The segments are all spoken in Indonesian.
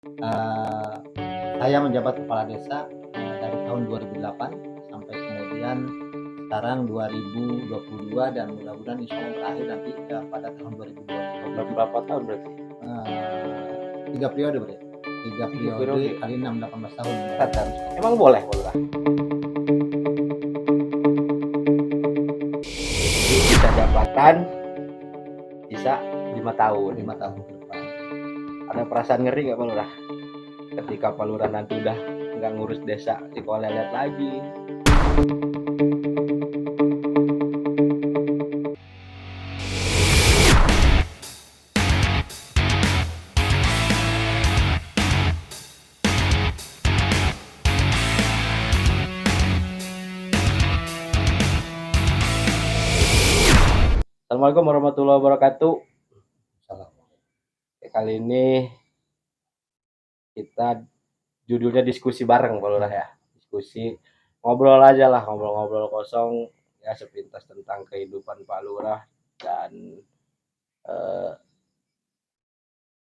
Eee, saya menjabat kepala desa, dari tahun 2008 sampai kemudian sekarang 2022 dan mudah-mudahan insyaallah berakhir nanti, pada tahun Udah 2027. berapa tahun berarti? 3 periode berarti, 3 3 periode periode. kali 6, 18 tahun Catat. mudah-mudahan insyaallah. Emang boleh Pak Lurah? Sisa jabatan sisa 5 tahun. 5 tahun ke depan. Ada perasaan ngeri nggak Pak Lurah? Ketika Pak Lurah nanti udah nggak ngurus desa Cikolelet lagi. Assalamualaikum warahmatullahi wabarakatuh. Salam. Kali ini kita judulnya diskusi bareng Pak Lurah ya. Diskusi ngobrol aja lah, ngobrol-ngobrol kosong ya sepintas tentang kehidupan Pak Lurah dan eh,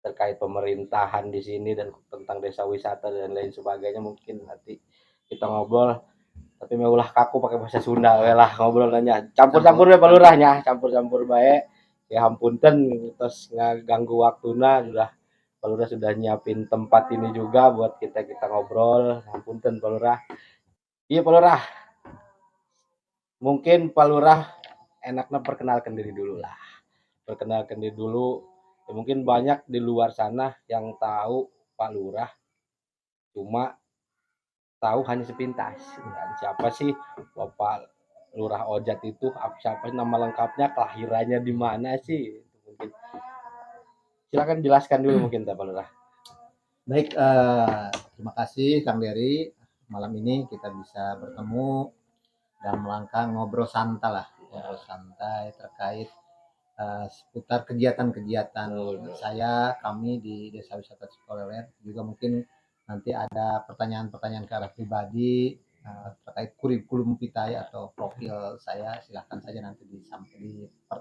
terkait pemerintahan di sini dan tentang desa wisata dan lain sebagainya. Mungkin nanti kita ngobrol tapi meulah kaku pakai bahasa Sunda we lah ngobrol nanya campur-campur we Pak Lurahnya campur-campur bae ya hampunten terus ngaganggu waktuna udah Pak Lurah sudah nyiapin tempat ini juga buat kita ngobrol hampunten Pak Lurah. Iya Pak Lurah, mungkin Pak Lurah enaknya perkenalkan diri dulu lah. Perkenalkan diri dulu. Ya, mungkin banyak di luar sana yang tahu Pak Lurah, cuma tahu hanya sepintas. Dan siapa sih Bapak Lurah Ojat itu? Siapa sih nama lengkapnya? Kelahirannya di mana sih? Mungkin silakan jelaskan dulu mungkin Pak Lurah. Baik, terima kasih Kang Dery. Malam ini kita bisa bertemu dan melangkah ngobrol santai lah, ngobrol santai terkait seputar kegiatan-kegiatan kami di Desa Wisata Cikolelet. Juga mungkin nanti ada pertanyaan-pertanyaan ke arah pribadi terkait kurikulum kita ya, atau profil saya, silahkan saja nanti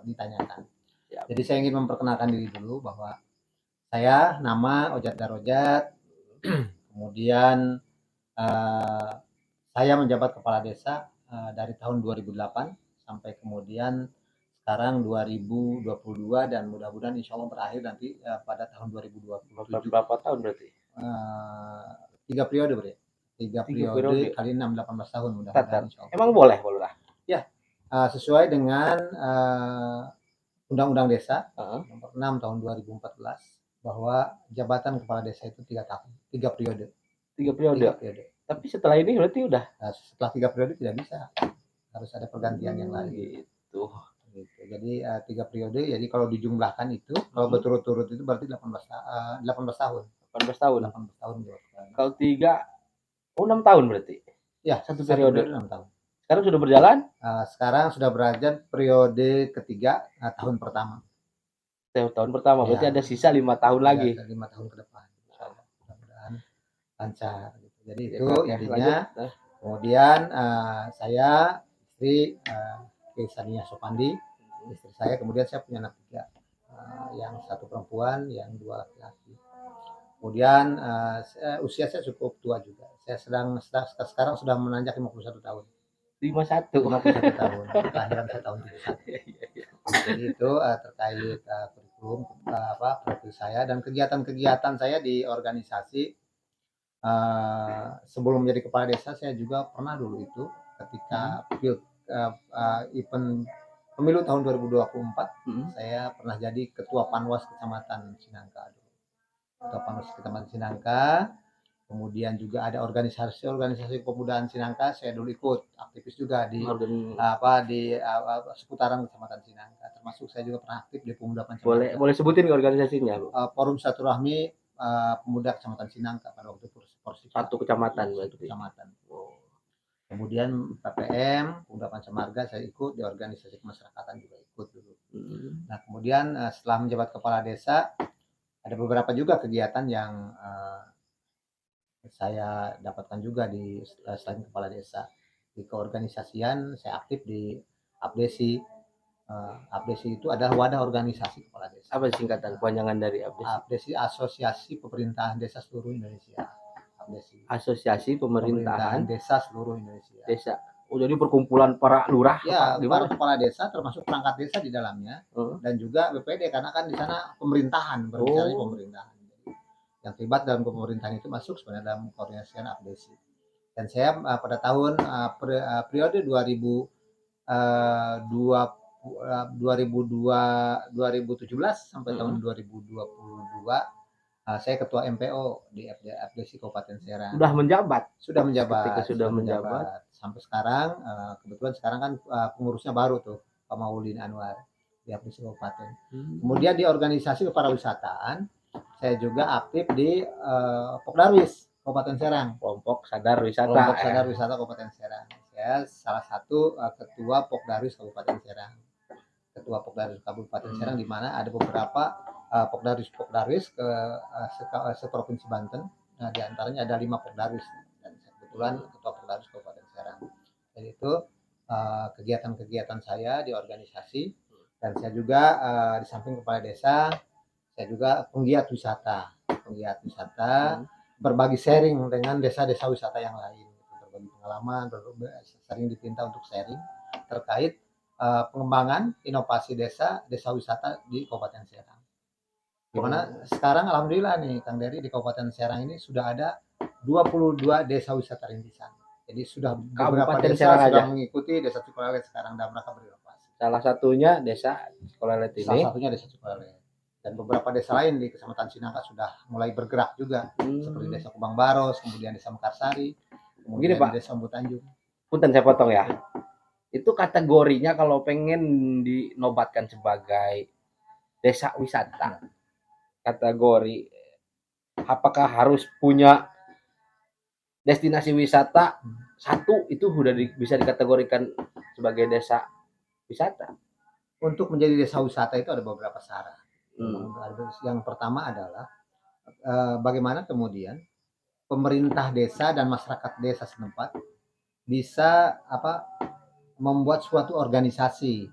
ditanyakan. Jadi saya ingin memperkenalkan diri dulu bahwa saya nama Ojat Darojat, kemudian saya menjabat kepala desa dari tahun 2008 sampai kemudian sekarang 2022 dan mudah-mudahan insya Allah berakhir nanti pada tahun 2027. Berapa tahun berarti? 3 periode berarti. 3 periode kali 6, 18 tahun mudah-mudahan insya Allah. Emang boleh Pak Lurah? Ya, sesuai dengan Undang-Undang Desa nomor 6 tahun 2014 bahwa jabatan kepala desa itu 3 tahun, 3 periode. 3 periode. Tapi setelah ini berarti udah setelah 3 periode tidak bisa, harus ada pergantian yang lain. Gitu. Jadi 3 periode. Jadi kalau dijumlahkan itu, kalau berturut-turut itu berarti 18 tahun. 18 tahun. 18 tahun. Kalau 3, 6 tahun berarti. Ya, satu periode 6 tahun. Sekarang sudah berjalan? Sekarang sudah berjalan periode ketiga, tahun pertama. Tahun pertama, berarti ada sisa 5 tahun lagi. 5 tahun ke depan. Mudah-mudahan lancar. Jadi itu intinya. Kemudian saya, istri Sania Sopandi, istri saya. Kemudian saya punya anak 3, yang 1 perempuan, yang 2 laki-laki. Kemudian usia saya cukup tua juga. Saya sekarang sudah menanjak 51 tahun. 51 tahun. Kelahiran saya tahun 71. Jadi itu terkait kurikulum profil saya dan kegiatan-kegiatan saya di organisasi. Sebelum menjadi kepala desa saya juga pernah dulu itu ketika event pemilu tahun 2024 saya pernah jadi ketua Panwas Kecamatan Cinangka. Ketua Panwas Kecamatan Cinangka. Kemudian juga ada organisasi kepemudaan Cinangka, saya dulu ikut aktivis juga di seputaran Kecamatan Cinangka. Termasuk saya juga pernah aktif di Pemuda Pancasila. Boleh sebutin organisasinya, Bu? Forum Silaturahmi Pemuda Kecamatan Cinangka pada waktu itu. Satu kecamatan berarti. Kecamatan. Kemudian PPM, Pemuda Pancamarga saya ikut, di organisasi kemasyarakatan juga ikut dulu. Nah kemudian setelah menjabat kepala desa, ada beberapa juga kegiatan yang saya dapatkan juga di selain kepala desa. Di keorganisasian saya aktif di Abdesi, APDESI itu adalah wadah organisasi kepala desa. Apa singkatan panjangan dari APDESI? APDESI Asosiasi Pemerintahan Desa Seluruh Indonesia. APDESI. Asosiasi Pemerintahan Desa Seluruh Indonesia. Desa. Oh, jadi perkumpulan para lurah Ya, apa para gimana? kepala desa termasuk perangkat desa di dalamnya dan juga BPD karena kan di sana pemerintahan, berbicara pemerintahan. Yang terlibat dalam pemerintahan itu masuk sebenarnya dalam koordinasian APDESI. Dan saya pada tahun periode 2017 sampai tahun 2022 saya ketua MPO di APDESI Kabupaten Serang. Sudah menjabat. Ketika sudah menjabat sampai sekarang, kebetulan sekarang kan pengurusnya baru tuh Pak Maulin Anwar di APDESI Kabupaten. Kemudian di organisasi keparawisataan saya juga aktif di Pokdarwis Kabupaten Serang. Kelompok Sadar Wisata. Kelompok Sadar Wisata Kabupaten Serang. Saya salah satu ketua Pokdarwis Kabupaten Serang. Ketua Pokdarwis Kabupaten Serang di mana ada beberapa Pokdarwis ke seprovinsi Banten. Nah, di antaranya ada 5 Pokdarwis dan kebetulan ketua Pokdarwis Kabupaten Serang. Jadi itu kegiatan-kegiatan saya di organisasi dan saya juga di samping kepala desa, saya juga penggiat wisata, berbagi sharing dengan desa-desa wisata yang lain, berbagi pengalaman, sering dipinta untuk sharing terkait pengembangan inovasi desa wisata di Kabupaten Serang. Dimana sekarang alhamdulillah nih Kang Dery di Kabupaten Serang ini sudah ada 22 desa wisata rintisan. Jadi sudah beberapa desa sudah mengikuti desa Cikolelet sekarang dalam rangka berinovasi. Salah satunya desa Cikolelet ini. Salah satunya desa Cikolelet. Dan beberapa desa lain di Kecamatan Cinangka sudah mulai bergerak juga. Seperti desa Kubang Baros, kemudian desa Mekarsari, kemudian Pak, desa Umbu Tanjung. Punten saya potong ya. Itu kategorinya kalau pengen dinobatkan sebagai desa wisata, kategori apakah harus punya destinasi wisata satu itu sudah bisa dikategorikan sebagai desa wisata? Untuk menjadi desa wisata itu ada beberapa syarat. Yang pertama adalah bagaimana kemudian pemerintah desa dan masyarakat desa setempat bisa membuat suatu organisasi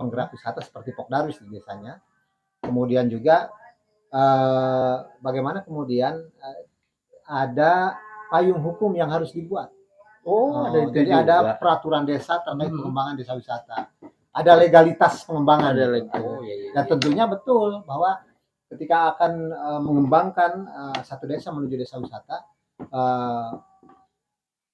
penggerak wisata seperti Pokdarwis di desanya. Kemudian juga bagaimana kemudian ada payung hukum yang harus dibuat. Jadi juga ada peraturan desa terkait pengembangan desa wisata. Ada legalitas pengembangan. Dan tentunya betul bahwa ketika akan mengembangkan satu desa menuju desa wisata,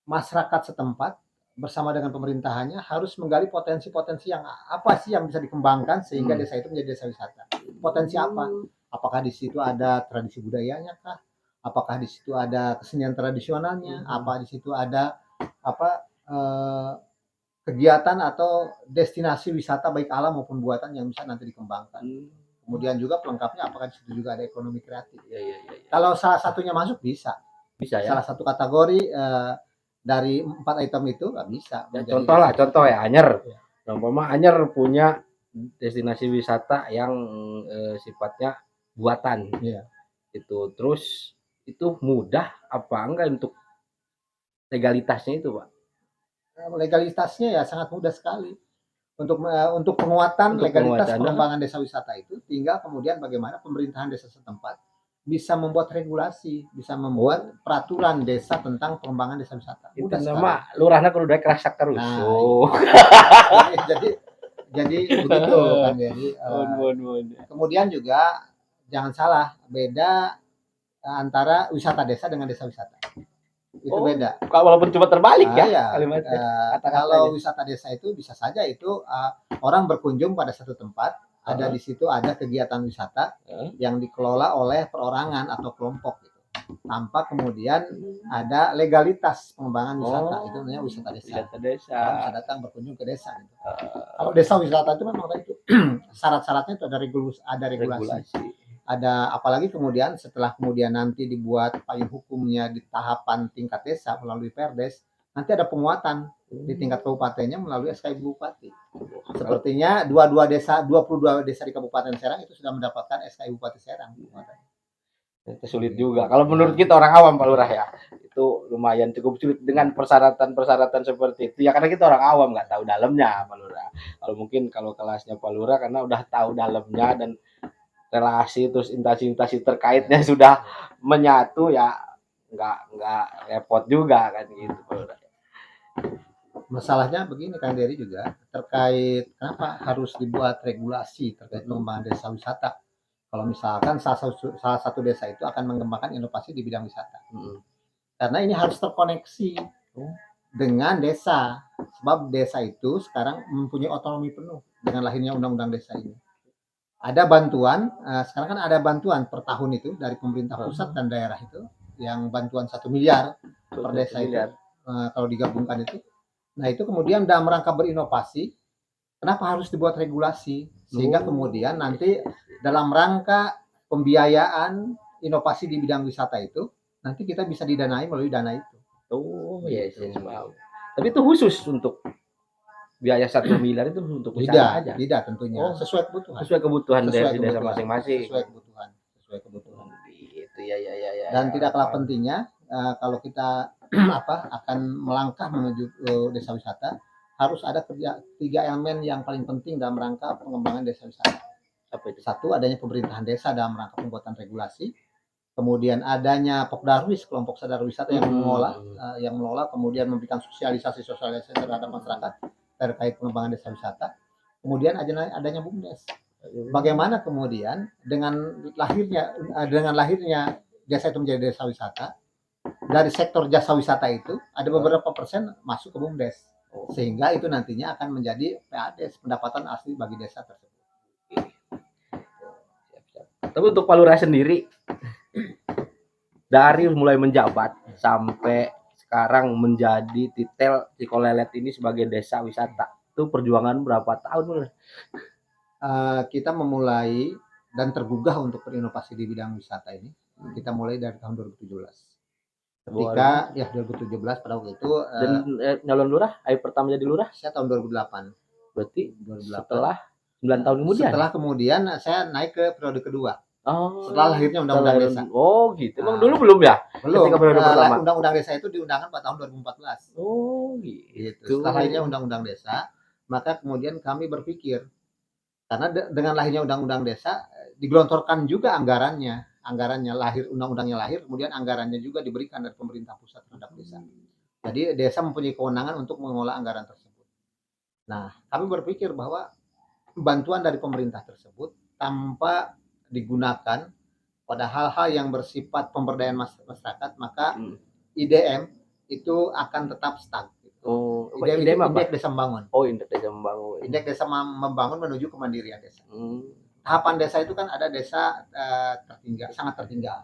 masyarakat setempat bersama dengan pemerintahannya harus menggali potensi-potensi yang apa sih yang bisa dikembangkan sehingga desa itu menjadi desa wisata. Potensi apa? Apakah di situ ada tradisi budayanya kah? Apakah di situ ada kesenian tradisionalnya? Apa di situ ada kegiatan atau destinasi wisata baik alam maupun buatan yang bisa nanti dikembangkan. Kemudian juga pelengkapnya apakah di situ juga ada ekonomi kreatif? Kalau salah satunya masuk bisa ya. Salah satu kategori dari 4 item itu nggak bisa. Ya, contoh ya Anyer. Umpama Anyer punya destinasi wisata yang sifatnya buatan. Itu terus itu mudah apa enggak untuk legalitasnya itu, Pak? Legalitasnya ya sangat mudah sekali. Untuk penguatan legalitas pengembangan desa wisata itu tinggal kemudian bagaimana pemerintahan desa setempat bisa membuat regulasi, bisa membuat peraturan desa tentang pengembangan desa wisata. Mudah nama lurahna kudu daek rasak terus. Jadi begitu kan jadi. Kemudian juga jangan salah, beda antara wisata desa dengan desa wisata. Itu beda. Walaupun cuma terbalik ya kalimatnya. Kalau wisata desa itu bisa saja itu orang berkunjung pada satu tempat, ada di situ ada kegiatan wisata yang dikelola oleh perorangan atau kelompok gitu. Tanpa kemudian ada legalitas pengembangan wisata, itu namanya wisata desa. Orang bisa datang berkunjung ke desa gitu. Kalau desa wisata itu memang itu syarat-syaratnya itu ada regulasi. Ada apalagi kemudian setelah kemudian nanti dibuat payung hukumnya di tahapan tingkat desa melalui Perdes, nanti ada penguatan di tingkat kabupatennya melalui SK Ibu Bupati. Sepertinya 22 desa di Kabupaten Serang itu sudah mendapatkan SK Ibu Bupati Serang. Itu sulit juga. Kalau menurut kita orang awam Pak Lurah ya. itu lumayan cukup sulit dengan persyaratan-persyaratan seperti itu ya, karena kita orang awam nggak tahu dalamnya Pak Lurah. Kalau mungkin kalau kelasnya Pak Lurah karena udah tahu dalamnya dan relasi terus instansi-instansi terkaitnya sudah menyatu ya, nggak repot juga kan gitu Pak Lurah. Masalahnya begini Kang Dery juga terkait kenapa harus dibuat regulasi terkait pengembangan desa wisata. Kalau misalkan salah satu desa itu akan mengembangkan inovasi di bidang wisata. Karena ini harus terkoneksi dengan desa. Sebab desa itu sekarang mempunyai otonomi penuh dengan lahirnya undang-undang desa ini. Ada bantuan, sekarang kan ada bantuan per tahun itu dari pemerintah pusat dan daerah itu, yang bantuan 1 miliar per desa itu, kalau digabungkan itu. Nah itu kemudian dalam rangka berinovasi, kenapa harus dibuat regulasi? Sehingga kemudian nanti dalam rangka pembiayaan inovasi di bidang wisata itu, nanti kita bisa didanai melalui dana itu. Oh yes, paham. Tapi itu khusus untuk biaya 1 miliar itu untuk usaha aja? Tidak tentunya. Sesuai kebutuhan. Sesuai kebutuhan dari desa masing-masing. Sesuai kebutuhan. Gitu ya. Dan tidak kalah pentingnya kalau kita akan melangkah menuju desa wisata, harus ada 3 elemen yang paling penting dalam rangka pengembangan desa wisata. Apa itu? 1, adanya pemerintahan desa dalam rangka pembuatan regulasi. Kemudian adanya Pokdarwis, kelompok sadar wisata yang mengelola, kemudian memberikan sosialisasi terhadap masyarakat terkait pengembangan desa wisata. Kemudian adanya BUMDes. Bagaimana kemudian dengan lahirnya desa itu menjadi desa wisata, dari sektor jasa wisata itu ada beberapa persen masuk ke BUMDes, sehingga itu nantinya akan menjadi PADes, pendapatan asli bagi desa tersebut. Tapi untuk Pak Lurah sendiri, dari mulai menjabat sampai sekarang menjadi titel Cikolelet ini sebagai desa wisata, itu perjuangan berapa tahun Lurah? Kita memulai dan tergugah untuk berinovasi di bidang wisata ini, kita mulai dari tahun 2017. Ketika 2017 pada waktu itu dan nyalon lurah, air pertama jadi lurah saya tahun 2008. Berarti 2008. Setelah 9 tahun kemudian. Setelah kemudian saya naik ke periode kedua. Setelah lahirnya undang-undang desa. Oh gitu. Emang dulu belum ya? Belum. Undang-undang desa itu diundangkan pada tahun 2014. Oh gitu. Setelah lahirnya undang-undang desa, maka kemudian kami berpikir, karena dengan lahirnya undang-undang desa digelontorkan juga anggarannya lahir, undang-undangnya lahir, kemudian anggarannya juga diberikan dari pemerintah pusat terhadap desa. Jadi desa mempunyai kewenangan untuk mengelola anggaran tersebut. Nah, kami berpikir bahwa bantuan dari pemerintah tersebut tanpa digunakan pada hal-hal yang bersifat pemberdayaan masyarakat, maka IDM itu akan tetap stuck. IDM Indeks Desa Membangun. Indeks Desa Membangun. Indeks Desa Membangun menuju kemandirian desa. Tahapan desa itu kan ada desa tertinggal, sangat tertinggal,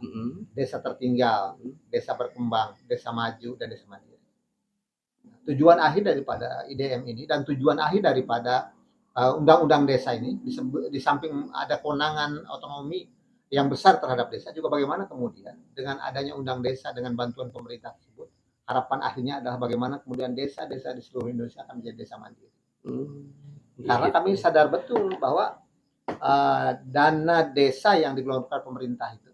desa tertinggal, desa berkembang, desa maju, dan desa mandiri. Tujuan akhir daripada IDM ini dan tujuan akhir daripada undang-undang desa ini, di samping ada kewenangan otonomi yang besar terhadap desa, juga bagaimana kemudian dengan adanya undang desa dengan bantuan pemerintah tersebut, harapan akhirnya adalah bagaimana kemudian desa-desa di seluruh Indonesia akan menjadi desa mandiri. Karena kami sadar betul bahwa dana desa yang digelontorkan pemerintah itu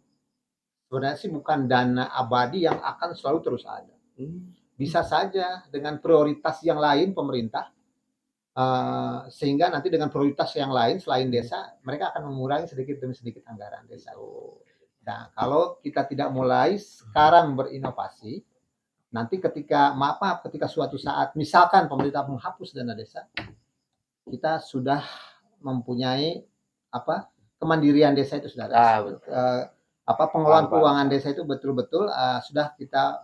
sebenarnya sih bukan dana abadi yang akan selalu terus ada. Bisa saja dengan prioritas yang lain pemerintah, sehingga nanti dengan prioritas yang lain selain desa, mereka akan mengurangi sedikit demi sedikit anggaran desa. Nah, kalau kita tidak mulai sekarang berinovasi, nanti ketika suatu saat misalkan pemerintah menghapus dana desa, kita sudah mempunyai kemandirian desa itu sudah ada. Pengelolaan keuangan desa itu betul-betul sudah kita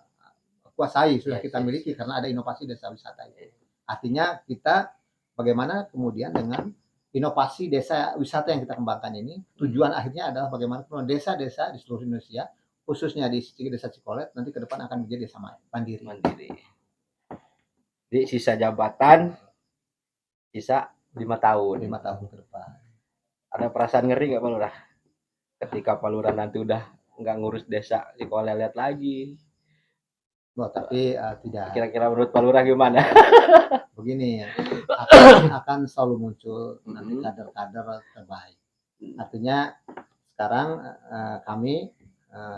kuasai, sudah kita miliki karena ada inovasi desa wisata itu. Artinya kita bagaimana kemudian dengan inovasi desa wisata yang kita kembangkan ini, tujuan akhirnya adalah bagaimana desa-desa di seluruh Indonesia, khususnya di desa Cikolet, nanti ke depan akan menjadi desa mandiri. Jadi sisa jabatan, sisa 5 tahun. 5 tahun ke depan. Ada perasaan ngeri nggak Pak Lurah? Ketika Pak Lurah nanti udah nggak ngurus desa Cikolelet lagi. Tapi tidak. Kira-kira menurut Pak Lurah gimana? Begini, akan selalu muncul nanti kader-kader terbaik. Artinya sekarang kami,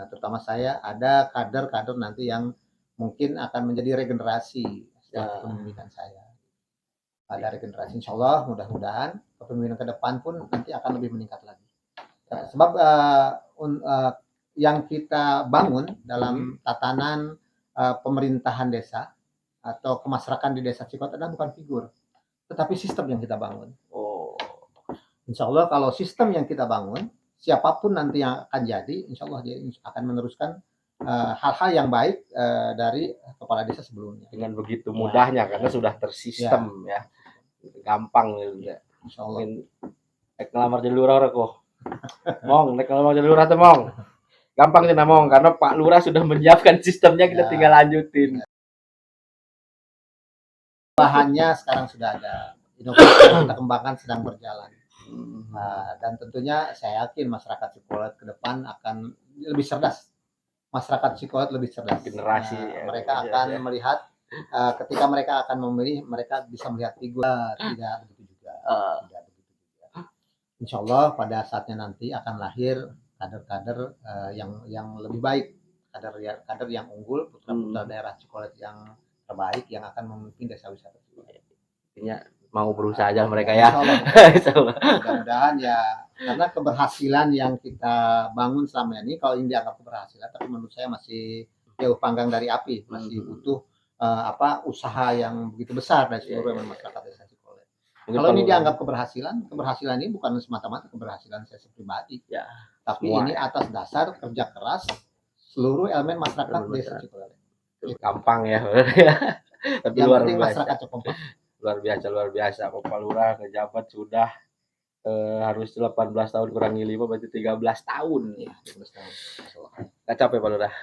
terutama saya, ada kader-kader nanti yang mungkin akan menjadi regenerasi setelah kepemimpinan saya. Ada regenerasi, insya Allah mudah-mudahan kepemimpinan ke depan pun nanti akan lebih meningkat lagi. Sebab yang kita bangun dalam tatanan pemerintahan desa atau kemasyarakatan di desa Cikot adalah bukan figur, tetapi sistem yang kita bangun. Insya Allah kalau sistem yang kita bangun, siapapun nanti yang akan jadi, insya Allah dia akan meneruskan hal-hal yang baik dari kepala desa sebelumnya. Dengan begitu mudahnya karena sudah tersistem ya. Gampang gitu ya. Insya Allah. Mungkin ngelamar jadi lurah kok. Mong, ngelamar jadi lurah tuh Mong. Gampang sih Mong karena Pak Lurah sudah menyiapkan sistemnya, kita tinggal lanjutin. Bahannya sekarang sudah ada, inovasi yang kita kembangkan sedang berjalan. Dan tentunya saya yakin masyarakat Cikolot ke depan akan lebih cerdas. Masyarakat Cikolot lebih cerdas. Generasi mereka akan melihat ketika mereka akan memilih, mereka bisa melihat figur. Tidak begitu juga. Insya Allah pada saatnya nanti akan lahir kader-kader yang lebih baik, kader yang unggul, putra-putra daerah Cikolot yang terbaik yang akan memimpin desa wisata Cikolot. Intinya mau berusaha aja mereka ya. Mudah-mudahan ya, karena keberhasilan yang kita bangun selama ini, kalau ini dianggap keberhasilan, tapi menurut saya masih jauh panggang dari api, masih butuh usaha yang begitu besar dari seluruh masyarakat desa Cikolot. Kalau ini dianggap keberhasilan ini bukan semata-mata keberhasilan saya pribadi, tapi ini atas dasar kerja keras seluruh elemen masyarakat desa Cikolot. Gampang ya. Tapi yang luar penting biasa. Masyarakat cukup luar biasa Pak Lurah ngejabat sudah harus 18 tahun kurangi 5 berarti 13 tahun. Ya, 13 tahun. Nggak capek Pak Lurah.